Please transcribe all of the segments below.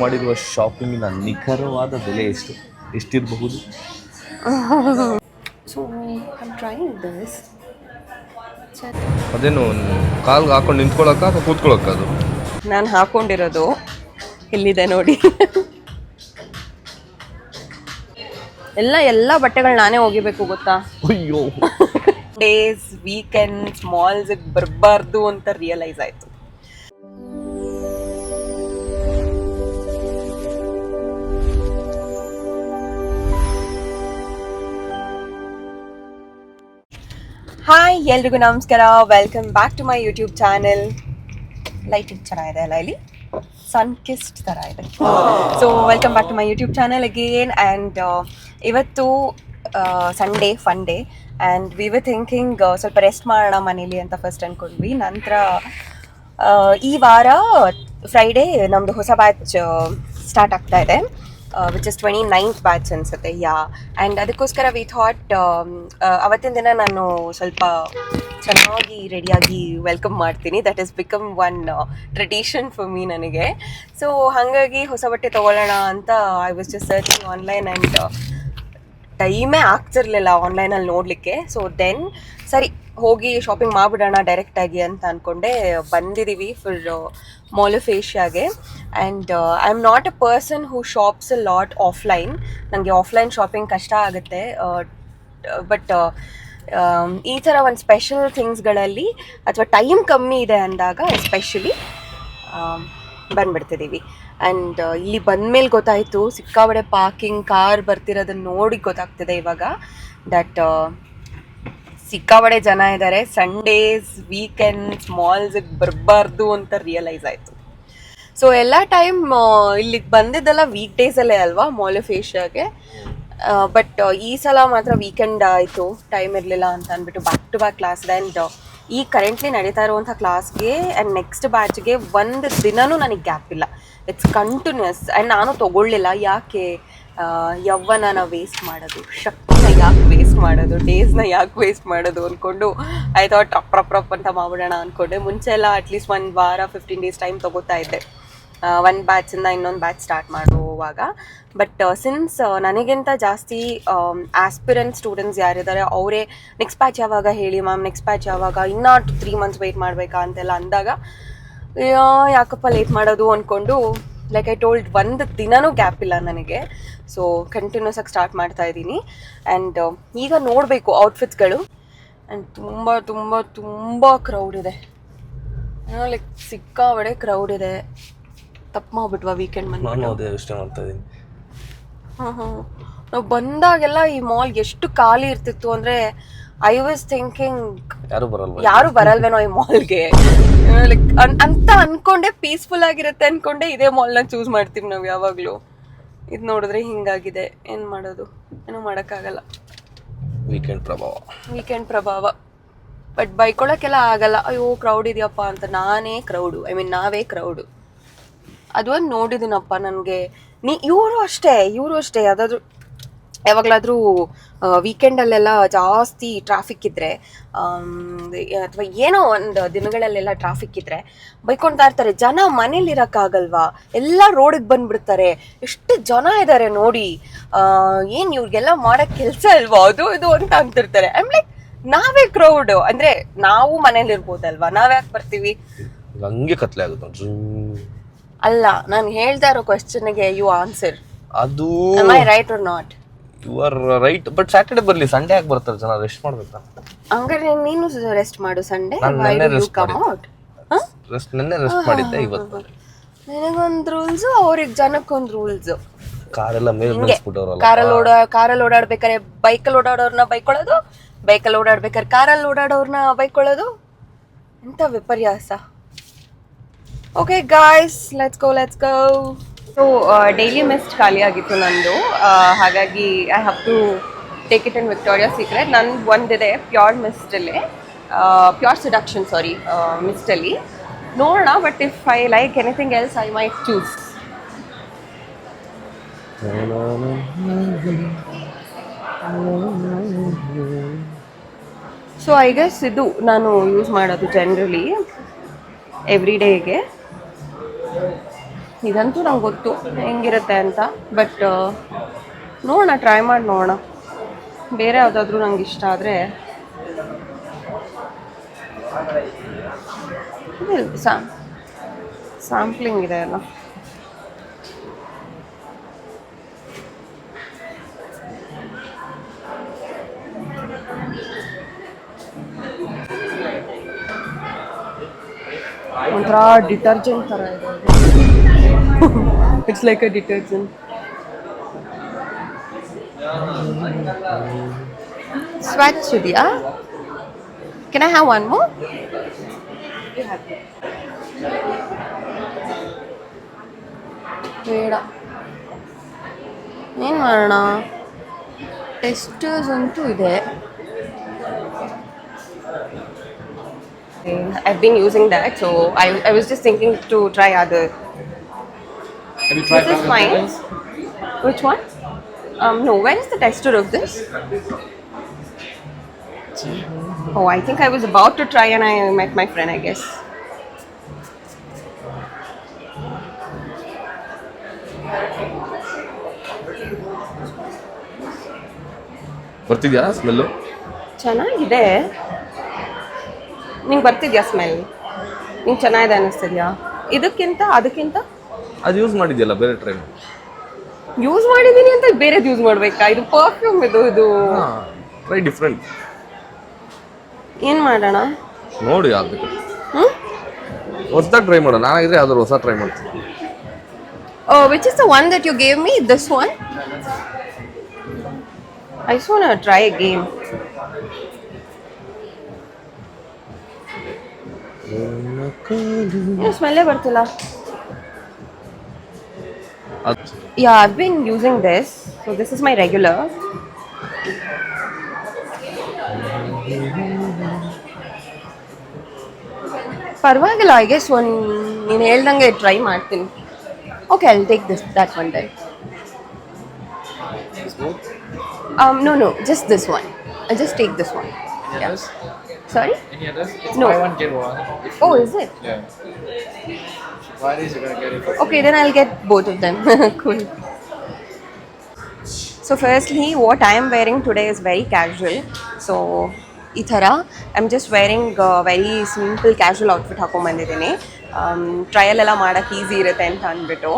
ಮಾಡಿರುವ ಶಾಪಿಂಗಿನ ನಿಖರವಾದ ಬೆಲೆ ಎಷ್ಟಿರಬಹುದು? ಅದೇನು ಕಾಲ್ಗೆ ಹಾಕೊಂಡು ನಿಂತ್ಕೊಳ್ಳೋಕ್ಕ ಅಥವಾ ಕೂತ್ಕೊಳ್ಳೋಕ್ಕ? ಅದು ನಾನು ಹಾಕೊಂಡಿರೋದು ಇಲ್ಲಿದೆ ನೋಡಿ. ಎಲ್ಲ ಬಟ್ಟೆಗಳು ನಾನೇ ಒಗಿಬೇಕು ಗೊತ್ತಾ? ಅಯ್ಯೋ, ಡೇಸ್ ವೀಕೆಂಡ್ಸ್ ಮಾಲ್ಸ್ಗೆ ಬರಬಾರ್ದು ಅಂತ ರಿಯಲೈಸ್ ಆಯ್ತು. ಹಾಯ್, ಎಲ್ರಿಗೂ ನಮಸ್ಕಾರ. Welcome back to my YouTube channel. Lighting ಚೆನ್ನಾಗಿದೆ ಅಲ್ಲ, ಇಲ್ಲಿ ಸನ್ ಕಿಸ್ಟ್ ಥರ ಇದೆ. So welcome back to my YouTube channel again. And ಇವತ್ತು Sunday, fun day. And we were thinking ಸ್ವಲ್ಪ ರೆಸ್ಟ್ ಮಾಡೋಣ ಮನೇಲಿ ಅಂತ ಫಸ್ಟ್ ಅಂದ್ಕೊಂಡ್ವಿ. ನಂತರ ಈ ವಾರ ಫ್ರೈಡೇ ನಮ್ಮದು ಹೊಸ ಬ್ಯಾಚ್ ಸ್ಟಾರ್ಟ್ ಆಗ್ತಾ ಇದೆ, ವಿಚ್ ಇಸ್ 29th ಬ್ಯಾಚ್ ಅನ್ಸುತ್ತೆ. ಆ್ಯಂಡ್ ಅದಕ್ಕೋಸ್ಕರ ವಿ ಥಾಟ್ ಅವತ್ತಿನ ದಿನ ನಾನು ಸ್ವಲ್ಪ ಚೆನ್ನಾಗಿ ರೆಡಿಯಾಗಿ ವೆಲ್ಕಮ್ ಮಾಡ್ತೀನಿ. That is become one tradition for me ನನಗೆ. ಸೊ ಹಾಗಾಗಿ ಹೊಸ ಬಟ್ಟೆ ತೊಗೊಳ್ಳೋಣ ಅಂತ I was just searching online. And ಟೈಮೇ ಆಗ್ತಿರ್ಲಿಲ್ಲ ಆನ್ಲೈನಲ್ಲಿ ನೋಡಲಿಕ್ಕೆ. ಸೊ ದೆನ್ ಸರಿ ಹೋಗಿ ಶಾಪಿಂಗ್ ಮಾಡಿಬಿಡೋಣ ಡೈರೆಕ್ಟಾಗಿ ಅಂತ ಅಂದ್ಕೊಂಡೆ ಬಂದಿದ್ದೀವಿ ಫಾರ್ ಮಾಲ್ ಆಫ್ ಏಷ್ಯಾಗೆ. And I am not a person who shops a lot offline. ನನಗೆ ಆಫ್ಲೈನ್ ಶಾಪಿಂಗ್ ಕಷ್ಟ ಆಗುತ್ತೆ. ಬಟ್ ಈ ಥರ ಒಂದು ಸ್ಪೆಷಲ್ ಥಿಂಗ್ಸ್ಗಳಲ್ಲಿ ಅಥವಾ ಟೈಮ್ ಕಮ್ಮಿ ಇದೆ ಅಂದಾಗ ಎಸ್ಪೆಷಲಿ ಬಂದುಬಿಡ್ತಿದ್ದೀವಿ. ಆ್ಯಂಡ್ ಇಲ್ಲಿ ಬಂದಮೇಲೆ ಗೊತ್ತಾಯಿತು, ಸಿಕ್ಕಾಬಡೆ ಪಾರ್ಕಿಂಗ್, ಕಾರ್ ಬರ್ತಿರೋದನ್ನು ನೋಡಿ ಗೊತ್ತಾಗ್ತಿದೆ ಇವಾಗ ದಟ್ ಸಿಕ್ಕಾಬಡೆ ಜನ ಇದ್ದಾರೆ. ಸಂಡೇಸ್ ವೀಕೆಂಡ್ಸ್ ಮಾಲ್ಸಿಗೆ ಬರಬಾರ್ದು ಅಂತ ರಿಯಲೈಸ್ ಆಯಿತು. ಸೊ ಎಲ್ಲ ಟೈಮ್ ಇಲ್ಲಿಗೆ ಬಂದಿದ್ದೆಲ್ಲ ವೀಕ್ ಡೇಸಲ್ಲೇ ಅಲ್ವಾ ಮಾಲ್ ಆಫ್ ಏಷ್ಯಾಗೆ. ಬಟ್ ಈ ಸಲ ಮಾತ್ರ ವೀಕೆಂಡ್ ಆಯಿತು, ಟೈಮ್ ಇರಲಿಲ್ಲ ಅಂತ ಅಂದ್ಬಿಟ್ಟು ಬ್ಯಾಕ್ ಟು ಬ್ಯಾಕ್ ಕ್ಲಾಸ್ ಇದೆ. ಆ್ಯಂಡ್ ಈ ಕರೆಂಟ್ಲಿ ನಡೀತಾ ಇರುವಂಥ ಕ್ಲಾಸ್ಗೆ ಆ್ಯಂಡ್ ನೆಕ್ಸ್ಟ್ ಬ್ಯಾಚ್ಗೆ ಒಂದು ದಿನವೂ ನನಗೆ ಗ್ಯಾಪ್ ಇಲ್ಲ. It's continuous. ಆ್ಯಂಡ್ ನಾನು ತೊಗೊಳ್ಳಿಲ್ಲ. ಯಾಕೆ ಯವ್ವನ ವೇಸ್ಟ್ ಮಾಡೋದು, ಶಕ್ತಿನ ಯಾಕೆ ವೇಸ್ಟ್ ಮಾಡೋದು, ಡೇಸ್ನ ಯಾಕೆ ವೇಸ್ಟ್ ಮಾಡೋದು ಅಂದ್ಕೊಂಡು ಐ ಥಾಟ್ ರಪ್ ಅಂತ ಮಾಡ್ಬಿಡೋಣ ಅಂದ್ಕೊಂಡೆ. ಮುಂಚೆ ಎಲ್ಲ ಅಟ್ಲೀಸ್ಟ್ ಒಂದು ವಾರ 15 days ಟೈಮ್ ತೊಗೋತಾ ಇದ್ದೆ ಒಂದು ಬ್ಯಾಚಿಂದ ಇನ್ನೊಂದು ಬ್ಯಾಚ್ ಸ್ಟಾರ್ಟ್ ಮಾಡುವಾಗ. ಬಟ್ ಸಿನ್ಸ್ ನನಗಿಂತ ಜಾಸ್ತಿ ಆಸ್ಪಿರೆಂಟ್ ಸ್ಟೂಡೆಂಟ್ಸ್ ಯಾರಿದ್ದಾರೆ ಅವರೇ ನೆಕ್ಸ್ಟ್ ಬ್ಯಾಚ್ ಯಾವಾಗ ಹೇಳಿ ಮ್ಯಾಮ್, ನೆಕ್ಸ್ಟ್ ಬ್ಯಾಚ್ ಯಾವಾಗ, ಇನ್ನೂ 3 months ವೆಯ್ಟ್ ಮಾಡಬೇಕಾ ಅಂತೆಲ್ಲ ಅಂದಾಗ ಯಾಕಪ್ಪ ಲೇಟ್ ಮಾಡೋದು ಅಂದ್ಕೊಂಡು ಲೈಕ್ ಐ ಟೋಲ್ಡ್ ಒಂದು ದಿನವೂ ಗ್ಯಾಪ್ ಇಲ್ಲ ನನಗೆ. ಸೊ ಕಂಟಿನ್ಯೂಸ್ ಆಗಿ ಸ್ಟಾರ್ಟ್ ಮಾಡ್ತಾ ಇದ್ದೀನಿ. ಆ್ಯಂಡ್ ಈಗ ನೋಡಬೇಕು ಔಟ್ಫಿಟ್ಸ್ಗಳು. ಆ್ಯಂಡ್ ತುಂಬ ತುಂಬ ತುಂಬ ಕ್ರೌಡ್ ಇದೆ, ಲೈಕ್ ಸಿಕ್ಕಾಬಡೆ ಕ್ರೌಡ್ ಇದೆ. ತಪ್ಪು ಮಾಡ್ಬಿಟ್ವಾ ವೀಕೆಂಡ್ ಬಂದು? ನಾವು ಬಂದಾಗೆಲ್ಲ ಈ ಮಾಲ್ ಎಷ್ಟು ಖಾಲಿ ಇರ್ತಿತ್ತು ಅಂದರೆ ಐ ವಾಸ್ ಥಿಂಕಿಂಗ್ ಯಾರು ಬರಲ್ವೇನೋ ಈ ಮಾಲ್ಗೆ ಲೈಕ್ ಅಂತ ಅನ್ಕೊಂಡೆ. ಪೀಸ್ಫುಲ್ ಆಗಿರುತ್ತೆ ಅನ್ಕೊಂಡೆ ಇದೇ ಮಾಲ್ನ ಚೂಸ್ ಮಾಡ್ತೀವಿ ನಾವು ಯಾವಾಗಲೂ. ಇದು ನೋಡಿದ್ರೆ ಹಿಂಗಾಗಿದೆ, ಏನು ಮಾಡೋದು, ಏನೂ ಮಾಡೋಕ್ಕಾಗಲ್ಲ. ವೀಕೆಂಡ್ ಪ್ರಭಾವ. ಬಟ್ ಬೈಕೊಳ್ಳೋಕ್ಕೆಲ್ಲ ಆಗಲ್ಲ, ಅಯ್ಯೋ ಕ್ರೌಡ್ ಇದೆಯಪ್ಪ ಅಂತ. ನಾವೇ ಕ್ರೌಡು. ಅದು ಒಂದು ನೋಡಿದ್ದೀನಪ್ಪ ನನಗೆ. ಇವರು ಅಷ್ಟೇ ಯಾವಾಗಲಾದರೂ ವೀಕೆಂಡಲ್ಲೆಲ್ಲ ಜಾಸ್ತಿ ಟ್ರಾಫಿಕ್ ಇದ್ದರೆ ಅಥವಾ ಏನೋ ಒಂದು ದಿನಗಳಲ್ಲೆಲ್ಲ ಟ್ರಾಫಿಕ್ ಇದ್ದರೆ ಬೈಕೊಳ್ತಾ ಇರ್ತಾರೆ, ಜನ ಮನೇಲಿರೋಕ್ಕಾಗಲ್ವಾ, ಎಲ್ಲ ರೋಡಿಗೆ ಬಂದುಬಿಡ್ತಾರೆ, ಎಷ್ಟು ಜನ ಇದ್ದಾರೆ ನೋಡಿ, ಏನು ಇವ್ರಿಗೆಲ್ಲ ಮಾಡೋಕ್ಕೆ ಕೆಲಸ ಅಲ್ವಾ ಅದು ಇದು ಅಂತ ಅಂತಿರ್ತಾರೆ. ಐ ಆಮ್ ಲೈಕ್, ನಾವೇ ಕ್ರೌಡು ಅಂದರೆ ನಾವು ಮನೇಲಿರ್ಬೋದಲ್ವಾ, ನಾವ್ಯಾಕೆ ಬರ್ತೀವಿ? ಹಂಗೆ ಕತ್ಲೆ ಆಗುತ್ತೆ ಅಲ್ಲ, ನಾನು ಹೇಳ್ತಾ ಇರೋ ಕ್ವೆಶ್ಚನ್ಗೆ ಯು ಆನ್ಸರ್. ಅದು am I right or not? You are right. But Saturday ಬರಲಿ, ಸಂಡೇ ಯಾಕೆ ಬರ್ತಾರೆ ಜನ? ರೆಸ್ಟ್ ಮಾಡ್ಬೇಕು. ಹಂಗಾರೆ ನೀನು ರೆಸ್ಟ್ ಮಾಡು ಸಂಡೇ. ನೆನ್ನೆ ರೆಸ್ಟ್ ಮಾಡಿದ್ದೆ, ಇವತ್ತು ನಿನಗೊಂದು ರೂಲ್ಸು, ಅವ್ರಿಗೆ ಜನಕ್ಕೊಂದು ರೂಲ್ಸು. ಕಾರೆಲ್ಲ ಮೇಲೆ ನಿಲ್ಲಿಸ್ಬಿಟ್ಟವ್ರಲ್ಲ. ಕಾರಲ್ಲಿ ಓಡಾಡ್ಬೇಕಾರೆ ಬೈಕಲ್ಲಿ ಓಡಾಡೋರ್ನ ಬೈಕೊಳ್ಳೋದು, ಬೈಕಲ್ಲಿ ಓಡಾಡ್ಬೇಕಾರೆ ಕಾರಲ್ಲಿ ಓಡಾಡೋರ್ನ ಬೈಕೊಳ್ಳೋದು. ಎಂಥ ವಿಪರ್ಯಾಸ. Okay guys, let's go. So daily mist ಖಾಲಿ ಆಗಿತ್ತು ನಂದು, ಹಾಗಾಗಿ I have to take it in Victoria Secret. ನಂದು ಒಂದಿದೆ ಪ್ಯೂರ್ ಮಿಸ್ಟಲ್ಲಿ, ಪ್ಯೂರ್ ಸೆಡಕ್ಷನ್ ಮಿಸ್ಟಲ್ಲಿ ನೋಡೋಣ. But if I like anything else I might choose. So I guess ಇದು ನಾನು ಯೂಸ್ ಮಾಡೋದು ಜನರಲಿ ಎವ್ರಿ ಡೇಗೆ. ಇದಂತೂ ನಂಗೆ ಗೊತ್ತು ಹೆಂಗಿರುತ್ತೆ ಅಂತ, ಬಟ್ ನೋಡೋಣ, ಟ್ರೈ ಮಾಡಿ ನೋಡೋಣ. ಬೇರೆ ಯಾವುದಾದ್ರೂ ನಂಗೆ ಇಷ್ಟ ಆದರೆ ಸ್ಯಾಂಪ್ಲಿಂಗ್ ಇದೆ ಅಲ್ಲ. ಒಂಥರ ಡಿಟರ್ಜೆಂಟ್ ಥರ ಇದೆ. It's like a detergent. Swatch ಇದೆಯಾ? Can I have one more? ಬೇಡ, ಏನು ಮಾಡೋಣ, ಟೆಸ್ಟರ್ಸ್ ಅಂತೂ ಇದೆ. I've been using that, so I was just thinking to try other. Have you tried This is fine. Valentine's? Which one? No, where is the tester of this? Oh, I think I was about to try and I met my friend, I guess. ಬರ್ತಿದ್ಯಾ smell? ಚೆನ್ನಾಗಿದೆ. ನಿಂಗೆ ಬರ್ತಿದ್ಯಾ smell? ನಿಂಗೆ ಚೆನ್ನಾಗಿದೆ ಅನ್ನಿಸ್ತಿದ್ಯಾ? ಅದಕ್ಕಿಂತ ಅದು use ಮಾಡಿದ್ಯಲ್ಲ, ಬೇರೆ try ಮಾಡಿ. Use ಮಾಡಿದ್ದೀನಿ ಅಂತ ಬೇರೆದು ಯೂಸ್ ಮಾಡಬೇಕಾ? ಇದು ಪರ್ಫ್ಯೂಮ್ ಇದು ಟ್ರೈ ಡಿಫ್ರೆಂಟ್. ಏನು ಮಾಡೋಣ? ನೋಡಿ ಆಗ್ಬೇಕು, ಹೊಸದಾಗಿ ಟ್ರೈ ಮಾಡೋಣ. ನಾನಾಗಿದ್ರೆ ಯಾವ್ದಾದ್ರು ಹೊಸ ಟ್ರೈ ಮಾಡ್ತೀನಿ. Which is the one that you gave me? This one? I just want to try a game. Smell ಬರ್ತಿಲ್ಲ. Yeah, I've been using this. So this is my regular. ಪರವಾಗಿಲ್ಲ, ಐ ಗೆಸ್ ನೀನು ಹೇಳ್ದಂಗೆ try ಮಾಡ್ತೀನಿ. Okay, I'll take that one then. No, just this one. I'll just take this one. Any others? Sorry? Any others? It's No. buy one, get one. Oh, is it? Yeah. Buy this, you're gonna get it for Okay, then I'll get both of them. Cool. So firstly, what I am wearing today is very casual. So ಈ ಥರ I'm just wearing very simple casual outfit ಹಾಕೊಂಡ್ಬಂದಿದ್ದೀನಿ. Trial ಎಲ್ಲ ಮಾಡೋಕ್ಕೆ easy ಇರುತ್ತೆ ಅಂತ ಅಂದ್ಬಿಟ್ಟು.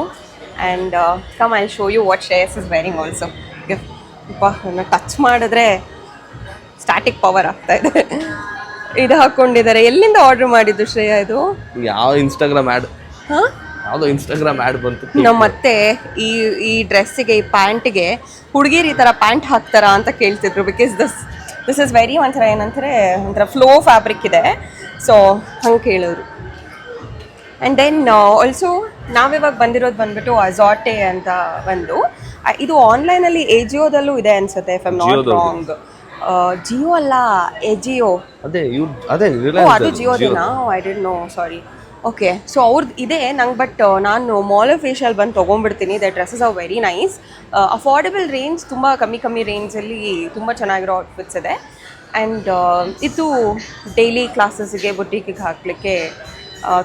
And come I show you what Shreyas is wearing also. ನನ್ನ touch ಮಾಡಿದ್ರೆ ಸ್ಟ್ಯಾಟಿಕ್ ಪವರ್ ಆಗ್ತಾ ಇದೆ. ಇದು ಹಾಕ್ಕೊಂಡಿದ್ದಾರೆ. ಎಲ್ಲಿಂದ ಆರ್ಡ್ರ್ ಮಾಡಿದ್ದು ಶ್ರೇಯಾ ಇದು? ಯಾವ ಇನ್ಸ್ಟಾಗ್ರಾಮ್ ಆ್ಯಡ್? ಹಾಂ, ಯಾವುದೋ ಇನ್ಸ್ಟಾಗ್ರಾಮ್ ಆ್ಯಡ್ ಬಂತು. ನಮ್ಮ ಮತ್ತೆ ಈ ಡ್ರೆಸ್ಸಿಗೆ, ಈ ಪ್ಯಾಂಟಿಗೆ ಹುಡುಗಿರು ಈ ಥರ ಪ್ಯಾಂಟ್ ಹಾಕ್ತಾರಾ ಅಂತ ಕೇಳ್ತಿದ್ರು. ಬಿಕಾಸ್ ದಿಸ್ ಇಸ್ ವೆರಿ ಒಂಥರ ಏನಂತಾರೆ, ಒಂಥರ ಫ್ಲೋ ಫ್ಯಾಬ್ರಿಕ್ ಇದೆ. ಸೊ ಹಂಗೆ ಕೇಳೋರು. ಆ್ಯಂಡ್ ದೆನ್ ಆಲ್ಸೋ ನಾವಿವಾಗ ಬಂದ್ಬಿಟ್ಟು ಅಜಾಟೆ ಅಂತ ಒಂದು, ಇದು ಆನ್ಲೈನಲ್ಲಿ ಎಜಿಯೋದಲ್ಲೂ ಇದೆ ಅನ್ಸುತ್ತೆ, if I'm not wrong. Jio ಅಲ್ಲ, ಎಜಿಯೋ. ಅದೇ ಅದು ಜಿಯೋದೇನಾ? I did no, sorry. Okay, so ಅವ್ರದ್ದು ಇದೆ ನಂಗೆ. ಬಟ್ ನಾನು ಮಾಲ್ ಆಫ್ ಏಷ್ಯಲ್ಲಿ ಬಂದು ತೊಗೊಂಡ್ಬಿಡ್ತೀನಿ. The dresses are very nice. Affordable range, ತುಂಬ ಕಮ್ಮಿ ರೇಂಜಲ್ಲಿ ತುಂಬ ಚೆನ್ನಾಗಿರೋ ಔಟ್ಫಿಟ್ಸ್ ಇದೆ. ಆ್ಯಂಡ್ ಇದು ಡೈಲಿ ಕ್ಲಾಸಸ್ಗೆ, ಬುಟೀಕಿಗೆ ಹಾಕಲಿಕ್ಕೆ